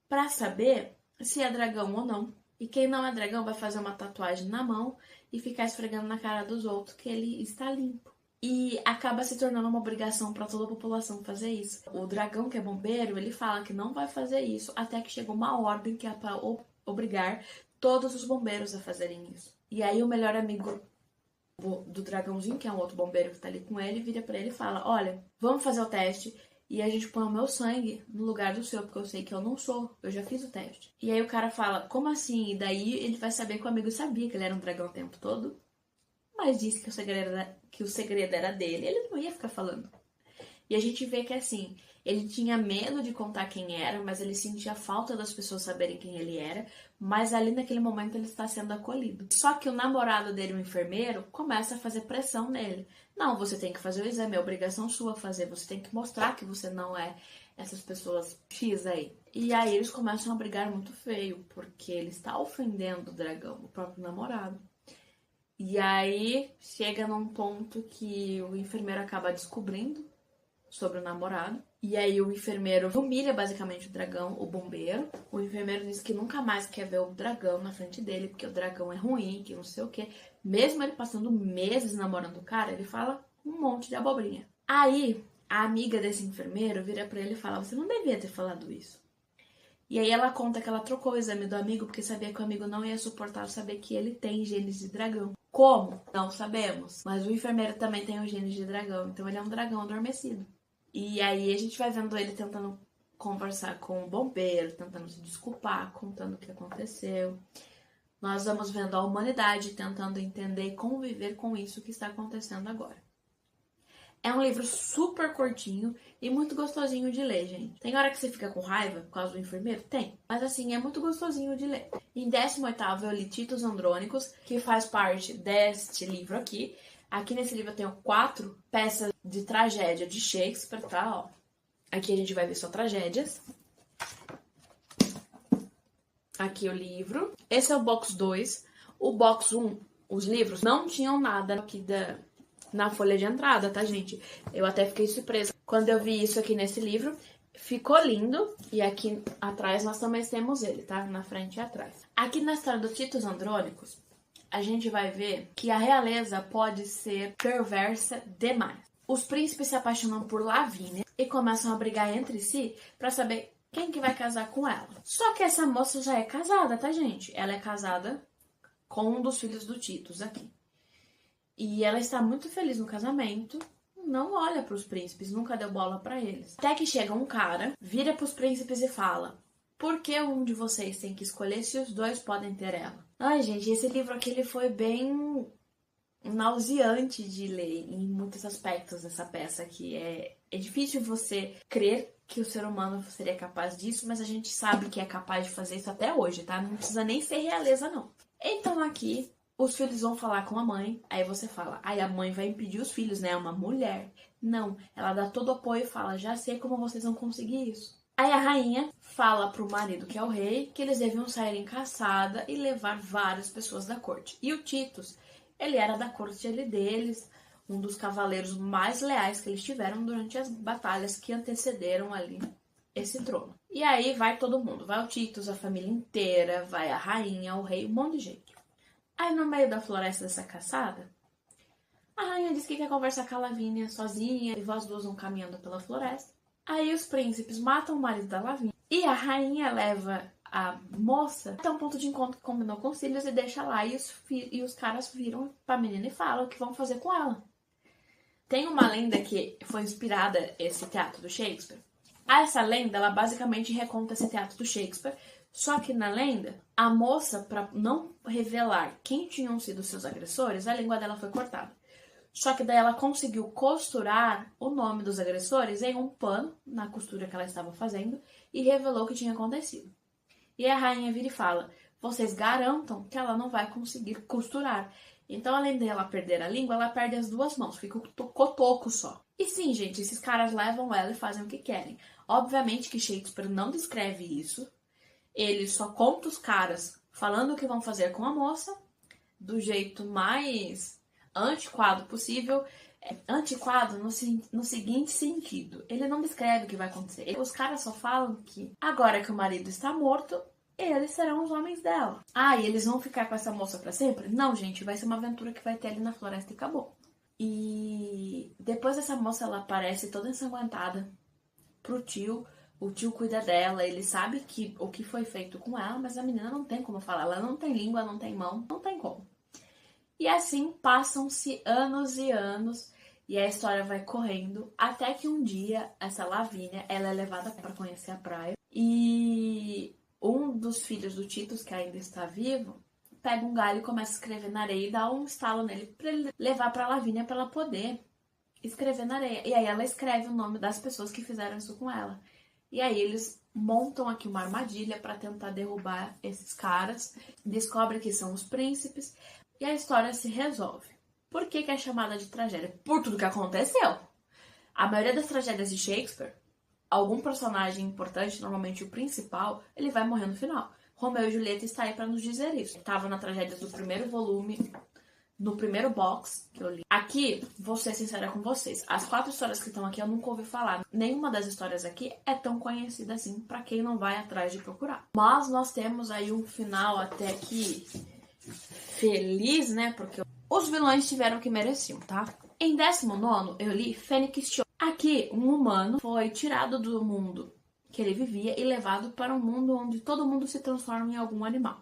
para saber se é dragão ou não. E quem não é dragão vai fazer uma tatuagem na mão e ficar esfregando na cara dos outros que ele está limpo. E acaba se tornando uma obrigação para toda a população fazer isso. O dragão, que é bombeiro, ele fala que não vai fazer isso até que chega uma ordem que é para obrigar todos os bombeiros a fazerem isso. E aí o melhor amigo do dragãozinho, que é um outro bombeiro que tá ali com ele, vira para ele e fala, olha, vamos fazer o teste. e a gente põe o meu sangue no lugar do seu, porque eu sei que eu não sou, eu já fiz o teste. E aí o cara fala, como assim? E daí ele vai saber que o amigo sabia que ele era um dragão o tempo todo, mas disse que o segredo era dele, ele não ia ficar falando. E a gente vê que assim, ele tinha medo de contar quem era, mas ele sentia falta das pessoas saberem quem ele era, mas ali naquele momento ele está sendo acolhido. Só que o namorado dele, o enfermeiro, começa a fazer pressão nele. Não, você tem que fazer o exame, é obrigação sua fazer, você tem que mostrar que você não é essas pessoas X aí. E aí eles começam a brigar muito feio, porque ele está ofendendo o dragão, o próprio namorado. E aí chega num ponto que o enfermeiro acaba descobrindo sobre o namorado. E aí o enfermeiro humilha basicamente o dragão, o bombeiro. O enfermeiro diz que nunca mais quer ver o dragão na frente dele, porque o dragão é ruim, que não sei o quê. Mesmo ele passando meses namorando o cara, ele fala um monte de abobrinha. Aí a amiga desse enfermeiro vira pra ele e fala, você não devia ter falado isso. E aí ela conta que ela trocou o exame do amigo porque sabia que o amigo não ia suportar saber que ele tem genes de dragão. Como? Não sabemos. Mas o enfermeiro também tem os genes de dragão, então ele é um dragão adormecido. E aí a gente vai vendo ele tentando conversar com o bombeiro, tentando se desculpar, contando o que aconteceu. Nós vamos vendo a humanidade tentando entender e conviver com isso que está acontecendo agora. É um livro super curtinho e muito gostosinho de ler, gente. Tem hora que você fica com raiva por causa do enfermeiro? Tem. Mas assim, é muito gostosinho de ler. Em 18º eu li Titos Andrônicos, que faz parte deste livro aqui. Aqui nesse livro eu tenho 4 peças de tragédia de Shakespeare, tá? Ó. Aqui a gente vai ver só tragédias. Aqui o livro. Esse é o box 2. O box 1, os livros não tinham nada aqui na folha de entrada, tá, gente? Eu até fiquei surpresa quando eu vi isso aqui nesse livro. Ficou lindo. E aqui atrás nós também temos ele, tá? Na frente e atrás. Aqui na história do Titos Andrônicos, a gente vai ver que a realeza pode ser perversa demais. Os príncipes se apaixonam por Lavínia e começam a brigar entre si pra saber quem que vai casar com ela. Só que essa moça já é casada, tá, gente? Ela é casada com um dos filhos do Titus aqui. E ela está muito feliz no casamento, não olha para os príncipes, nunca deu bola para eles. Até que chega um cara, vira para os príncipes e fala: por que um de vocês tem que escolher se os dois podem ter ela? Ai, gente, esse livro aqui ele foi bem nauseante de ler em muitos aspectos dessa peça aqui. É difícil você crer que o ser humano seria capaz disso, mas a gente sabe que é capaz de fazer isso até hoje, tá? Não precisa nem ser realeza, não. Então aqui os filhos vão falar com a mãe, aí você fala, aí a mãe vai impedir os filhos, né? É uma mulher. Não, ela dá todo o apoio e fala, já sei como vocês vão conseguir isso. Aí a rainha fala pro marido, que é o rei, que eles deviam sair em caçada e levar várias pessoas da corte. E o Titus, ele era da corte deles, um dos cavaleiros mais leais que eles tiveram durante as batalhas que antecederam ali esse trono. E aí vai todo mundo, vai o Titus, a família inteira, vai a rainha, o rei, um monte de gente. Aí no meio da floresta dessa caçada, a rainha diz que quer conversar com a Lavínia sozinha e as duas vão caminhando pela floresta. Aí os príncipes matam o marido da Lavínia e a rainha leva a moça até um ponto de encontro que combinou com os filhos e deixa lá e os caras viram pra menina e falam o que vão fazer com ela. Tem uma lenda que foi inspirada esse teatro do Shakespeare. Essa lenda, ela basicamente reconta esse teatro do Shakespeare. Só que na lenda, a moça, para não revelar quem tinham sido seus agressores, a língua dela foi cortada. Só que daí ela conseguiu costurar o nome dos agressores em um pano, na costura que ela estava fazendo, e revelou o que tinha acontecido. E a rainha vira e fala, vocês garantam que ela não vai conseguir costurar. Então, além dela perder a língua, ela perde as duas mãos, fica o cotoco só. E sim, gente, esses caras levam ela e fazem o que querem. Obviamente que Shakespeare não descreve isso. Ele só conta os caras falando o que vão fazer com a moça do jeito mais antiquado possível. Antiquado no seguinte sentido. Ele não descreve o que vai acontecer. Os caras só falam que agora que o marido está morto, eles serão os homens dela. Ah, e eles vão ficar com essa moça pra sempre? Não, gente, vai ser uma aventura que vai ter ali na floresta e acabou. E depois essa moça, ela aparece toda ensanguentada pro tio. O tio cuida dela, ele sabe o que foi feito com ela, mas a menina não tem como falar. Ela não tem língua, não tem mão, não tem como. E assim passam-se anos e anos, E a história vai correndo até que um dia essa Lavínia, ela é levada para conhecer a praia. E um dos filhos do Titus, que ainda está vivo, pega um galho e começa a escrever na areia e dá um estalo nele para ele levar para Lavínia para ela poder escrever na areia. E aí ela escreve o nome das pessoas que fizeram isso com ela. E aí eles montam aqui uma armadilha para tentar derrubar esses caras, descobre que são os príncipes e a história se resolve. Por que é chamada de tragédia? Por tudo que aconteceu. A maioria das tragédias de Shakespeare, algum personagem importante, normalmente o principal, ele vai morrer no final. Romeu e Julieta está aí para nos dizer isso. Estava na tragédia do primeiro volume, no primeiro box que eu li. Aqui, vou ser sincera com vocês, as 4 histórias que estão aqui eu nunca ouvi falar. Nenhuma das histórias aqui é tão conhecida assim para quem não vai atrás de procurar. Mas nós temos aí um final até que feliz, né? Porque os vilões tiveram o que mereciam, tá? Em 19º, eu li Fênix Show. Aqui, um humano foi tirado do mundo que ele vivia e levado para um mundo onde todo mundo se transforma em algum animal.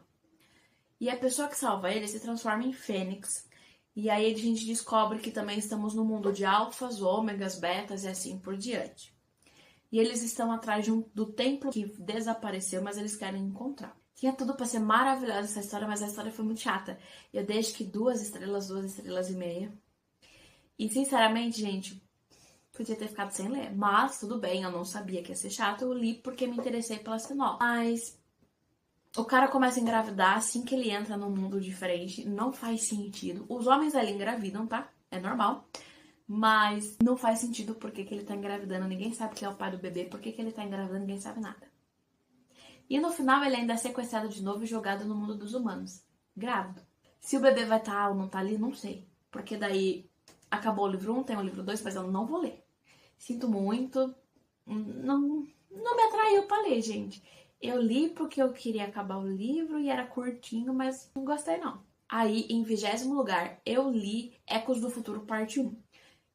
E a pessoa que salva ele se transforma em fênix. E aí a gente descobre que também estamos no mundo de alfas, ômegas, betas e assim por diante. E eles estão atrás do templo que desapareceu, mas eles querem encontrar. Tinha tudo para ser maravilhosa essa história, mas a história foi muito chata. Eu dei acho que 2 estrelas e meia. E sinceramente, gente, podia ter ficado sem ler. Mas tudo bem, eu não sabia que ia ser chato. Eu li porque me interessei pela sinopse. Mas o cara começa a engravidar assim que ele entra num mundo diferente. Não faz sentido. Os homens ali engravidam, tá? É normal. Mas não faz sentido porque que ele tá engravidando. Ninguém sabe quem é o pai do bebê. Por que ele tá engravidando, ninguém sabe nada. E no final ele ainda é sequestrado de novo e jogado no mundo dos humanos. Grávido. Se o bebê vai estar ou não tá ali, não sei. Porque daí acabou o livro 1, tem o livro 2, mas eu não vou ler. Sinto muito. Não me atraiu pra ler, gente. Eu li porque eu queria acabar o livro e era curtinho, mas não gostei não. Aí, em 20º lugar, eu li Ecos do Futuro Parte 1.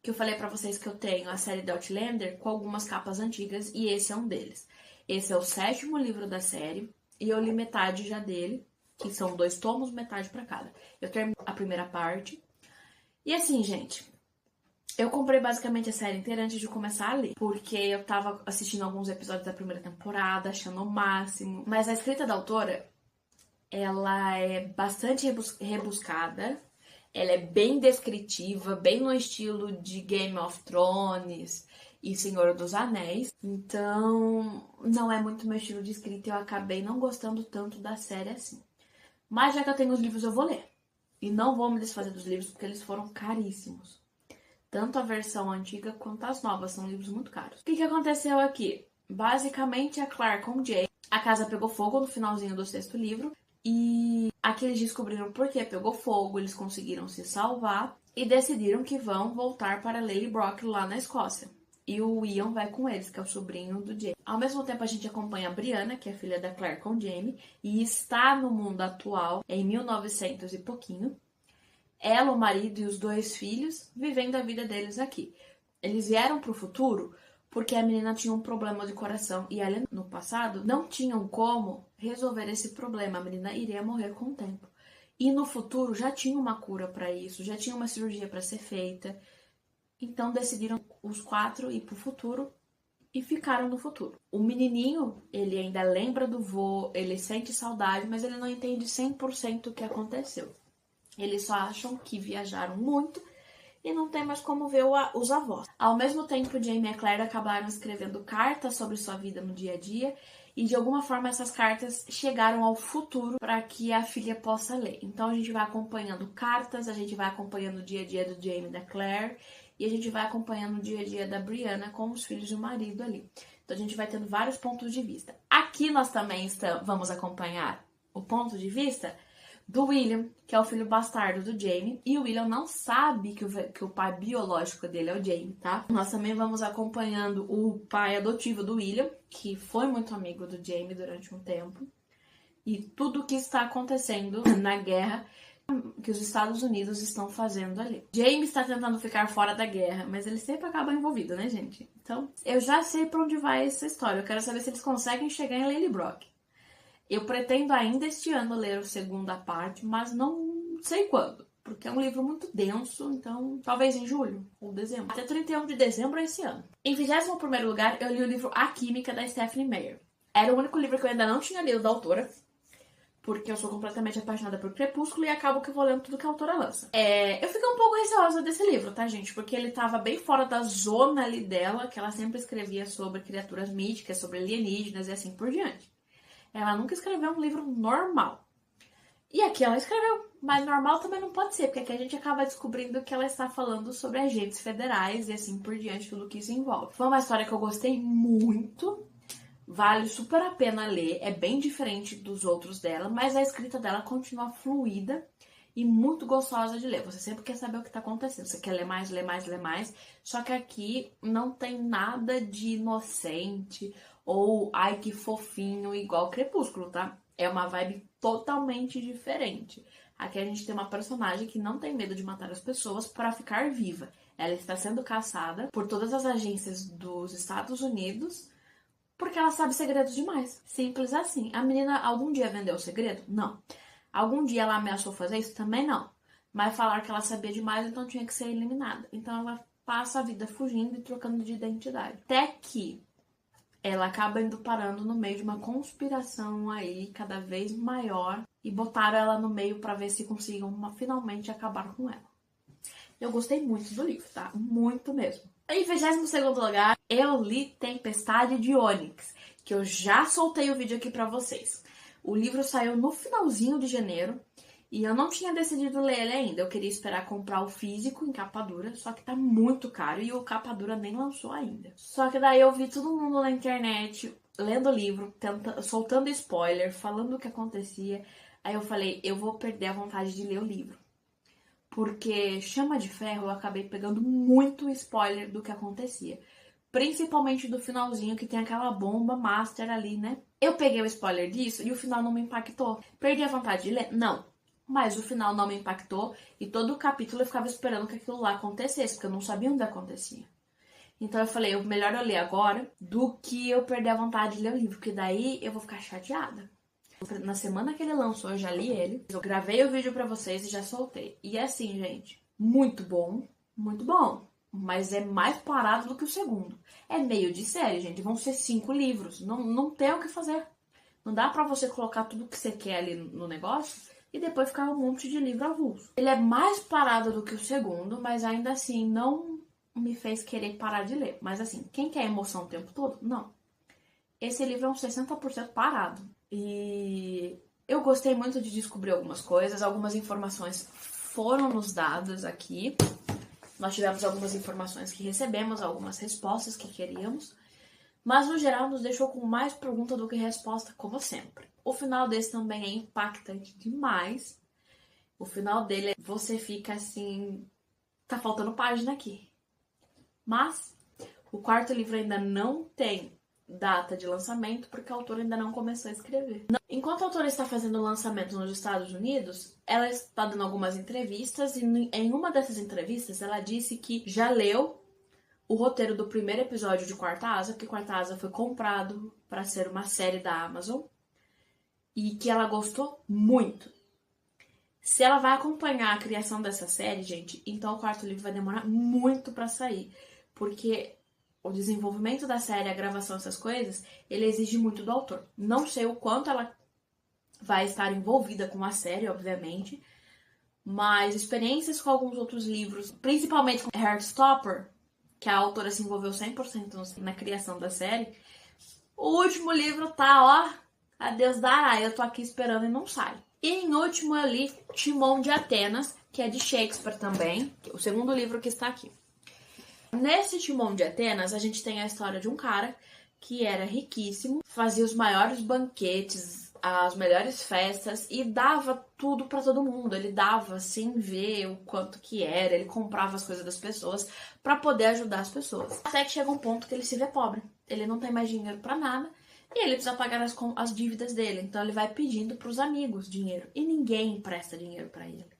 Que eu falei pra vocês que eu tenho a série The Outlander com algumas capas antigas e esse é um deles. Esse é o 7º livro da série e eu li metade já dele, que são 2 tomos, metade pra cada. Eu terminei a primeira parte. E assim, gente, eu comprei basicamente a série inteira antes de começar a ler, porque eu tava assistindo alguns episódios da primeira temporada, achando o máximo. Mas a escrita da autora, ela é bastante rebuscada, ela é bem descritiva, bem no estilo de Game of Thrones e Senhor dos Anéis. Então, não é muito meu estilo de escrita e eu acabei não gostando tanto da série assim. Mas já que eu tenho os livros, eu vou ler. E não vou me desfazer dos livros porque eles foram caríssimos. Tanto a versão antiga quanto as novas, são livros muito caros. O que aconteceu aqui? Basicamente, a Claire com o Jay, a casa pegou fogo no finalzinho do 6º livro. E aqui eles descobriram por que pegou fogo, eles conseguiram se salvar. E decidiram que vão voltar para Lallybroch lá na Escócia. E o Ian vai com eles, que é o sobrinho do Jamie. Ao mesmo tempo, a gente acompanha a Brianna, que é filha da Claire com o Jamie. E está no mundo atual, em 1900 e pouquinho. Ela, o marido e os 2 filhos vivendo a vida deles aqui. Eles vieram para o futuro porque a menina tinha um problema de coração e ela, no passado, não tinham como resolver esse problema. A menina iria morrer com o tempo. E no futuro já tinha uma cura para isso, já tinha uma cirurgia para ser feita. Então decidiram os 4 ir para o futuro e ficaram no futuro. O menininho, ele ainda lembra do vô, ele sente saudade, mas ele não entende 100% o que aconteceu. Eles só acham que viajaram muito e não tem mais como ver os avós. Ao mesmo tempo, Jamie e a Claire acabaram escrevendo cartas sobre sua vida no dia a dia e de alguma forma essas cartas chegaram ao futuro para que a filha possa ler. Então a gente vai acompanhando cartas, a gente vai acompanhando o dia a dia do Jamie e da Claire e a gente vai acompanhando o dia a dia da Brianna com os filhos e o marido ali. Então a gente vai tendo vários pontos de vista. Aqui nós também vamos acompanhar o ponto de vista do William, que é o filho bastardo do Jamie. E o William não sabe que o pai biológico dele é o Jamie, tá? Nós também vamos acompanhando o pai adotivo do William, que foi muito amigo do Jamie durante um tempo. E tudo o que está acontecendo na guerra que os Estados Unidos estão fazendo ali. Jamie está tentando ficar fora da guerra, mas ele sempre acaba envolvido, né, gente? Então, eu já sei pra onde vai essa história. Eu quero saber se eles conseguem chegar em Lallybroch. Eu pretendo ainda este ano ler a segunda parte, mas não sei quando. porque é um livro muito denso, então talvez em julho ou dezembro. Até 31 de dezembro esse ano. Em 21º lugar, eu li o livro A Química, da Stephanie Meyer. Era o único livro que eu ainda não tinha lido da autora, porque eu sou completamente apaixonada por Crepúsculo e acabo que eu vou lendo tudo que a autora lança. Eu fiquei um pouco receosa desse livro, tá, gente? Porque ele tava bem fora da zona ali dela, que ela sempre escrevia sobre criaturas míticas, sobre alienígenas e assim por diante. Ela nunca escreveu um livro normal. E aqui ela escreveu, mas normal também não pode ser, porque aqui a gente acaba descobrindo que ela está falando sobre agentes federais e assim por diante, tudo que isso envolve. Foi uma história que eu gostei muito. Vale super a pena ler, é bem diferente dos outros dela, mas a escrita dela continua fluida e muito gostosa de ler. Você sempre quer saber o que está acontecendo, você quer ler mais, ler mais, ler mais, só que aqui não tem nada de inocente ou ai que fofinho igual Crepúsculo, tá? É uma vibe totalmente diferente. Aqui a gente tem uma personagem que não tem medo de matar as pessoas para ficar viva. Ela está sendo caçada por todas as agências dos Estados Unidos porque ela sabe segredos demais. Simples assim. A menina algum dia vendeu o segredo? Não. Algum dia ela ameaçou fazer isso? Também não. Mas falaram que ela sabia demais, então tinha que ser eliminada. Então ela passa a vida fugindo e trocando de identidade. Até que ela acaba indo parando no meio de uma conspiração aí cada vez maior e botaram ela no meio pra ver se conseguiam finalmente acabar com ela. Eu gostei muito do livro, tá? Muito mesmo. Em 22º lugar, eu li Tempestade de Ônix, que eu já soltei o vídeo aqui pra vocês. O livro saiu no finalzinho de janeiro e eu não tinha decidido ler ele ainda. Eu queria esperar comprar o físico em capa dura, só que tá muito caro e o capa dura nem lançou ainda. Só que daí eu vi todo mundo na internet lendo o livro, soltando spoiler, falando o que acontecia. Aí eu falei, eu vou perder a vontade de ler o livro. Porque Chama de Ferro eu acabei pegando muito spoiler do que acontecia. Principalmente do finalzinho, que tem aquela bomba master ali, né? Eu peguei o spoiler disso e o final não me impactou. Perdi a vontade de ler? Não. Mas o final não me impactou e todo o capítulo eu ficava esperando que aquilo lá acontecesse, porque eu não sabia onde acontecia. Então eu falei, melhor eu ler agora do que eu perder a vontade de ler o livro, porque daí eu vou ficar chateada. Na semana que ele lançou, eu já li ele. Eu gravei o vídeo pra vocês e já soltei. E é assim, gente, muito bom, mas é mais parado do que o segundo. É meio de série, gente, vão ser 5 livros, não tem o que fazer. Não dá pra você colocar tudo que você quer ali no negócio e depois ficar um monte de livro avulso. Ele é mais parado do que o segundo, mas ainda assim não me fez querer parar de ler. Mas assim, quem quer emoção o tempo todo? Não. Esse livro é um 60% parado. E eu gostei muito de descobrir algumas coisas, algumas informações foram nos dadas aqui. Nós tivemos algumas informações que recebemos, algumas respostas que queríamos, mas no geral nos deixou com mais pergunta do que resposta, como sempre. O final desse também é impactante demais. O final dele, você fica assim, tá faltando página aqui. Mas o 4º livro ainda não tem data de lançamento, porque a autora ainda não começou a escrever. Enquanto a autora está fazendo o lançamento nos Estados Unidos, ela está dando algumas entrevistas, e em uma dessas entrevistas ela disse que já leu o roteiro do primeiro episódio de Quarta Asa, porque Quarta Asa foi comprado para ser uma série da Amazon, e que ela gostou muito. Se ela vai acompanhar a criação dessa série, gente, então o 4º livro vai demorar muito para sair, porque o desenvolvimento da série, a gravação, essas coisas, ele exige muito do autor. Não sei o quanto ela vai estar envolvida com a série, obviamente, mas experiências com alguns outros livros, principalmente com Heartstopper, que a autora se envolveu 100% na criação da série, o último livro tá, ó, a Deus dará, eu tô aqui esperando e não sai. E em último eu li Timão de Atenas, que é de Shakespeare também, o segundo livro que está aqui. Nesse Timão de Atenas, a gente tem a história de um cara que era riquíssimo, fazia os maiores banquetes, as melhores festas e dava tudo pra todo mundo. Ele dava sem ver o quanto que era, ele comprava as coisas das pessoas pra poder ajudar as pessoas. Até que chega um ponto que ele se vê pobre, ele não tem mais dinheiro pra nada e ele precisa pagar as dívidas dele. Então ele vai pedindo pros amigos dinheiro e ninguém empresta dinheiro pra ele.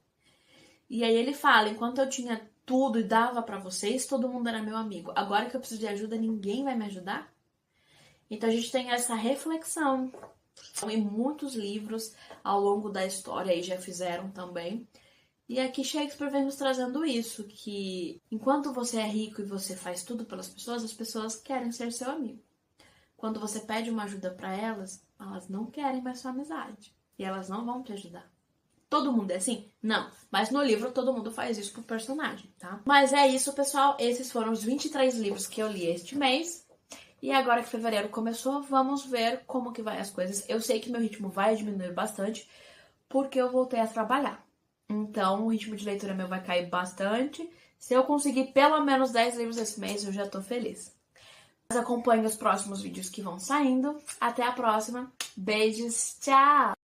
E aí ele fala, enquanto eu tinha tudo e dava pra vocês, todo mundo era meu amigo. Agora que eu preciso de ajuda, ninguém vai me ajudar? Então a gente tem essa reflexão. E muitos livros ao longo da história aí já fizeram também. E aqui Shakespeare vem nos trazendo isso, que enquanto você é rico e você faz tudo pelas pessoas, as pessoas querem ser seu amigo. Quando você pede uma ajuda pra elas, elas não querem mais sua amizade. E elas não vão te ajudar. Todo mundo é assim? Não. Mas no livro todo mundo faz isso pro personagem, tá? Mas é isso, pessoal. Esses foram os 23 livros que eu li este mês. E agora que fevereiro começou, vamos ver como que vai as coisas. Eu sei que meu ritmo vai diminuir bastante, porque eu voltei a trabalhar. Então, o ritmo de leitura meu vai cair bastante. Se eu conseguir pelo menos 10 livros esse mês, eu já tô feliz. Mas acompanhe os próximos vídeos que vão saindo. Até a próxima. Beijos, tchau!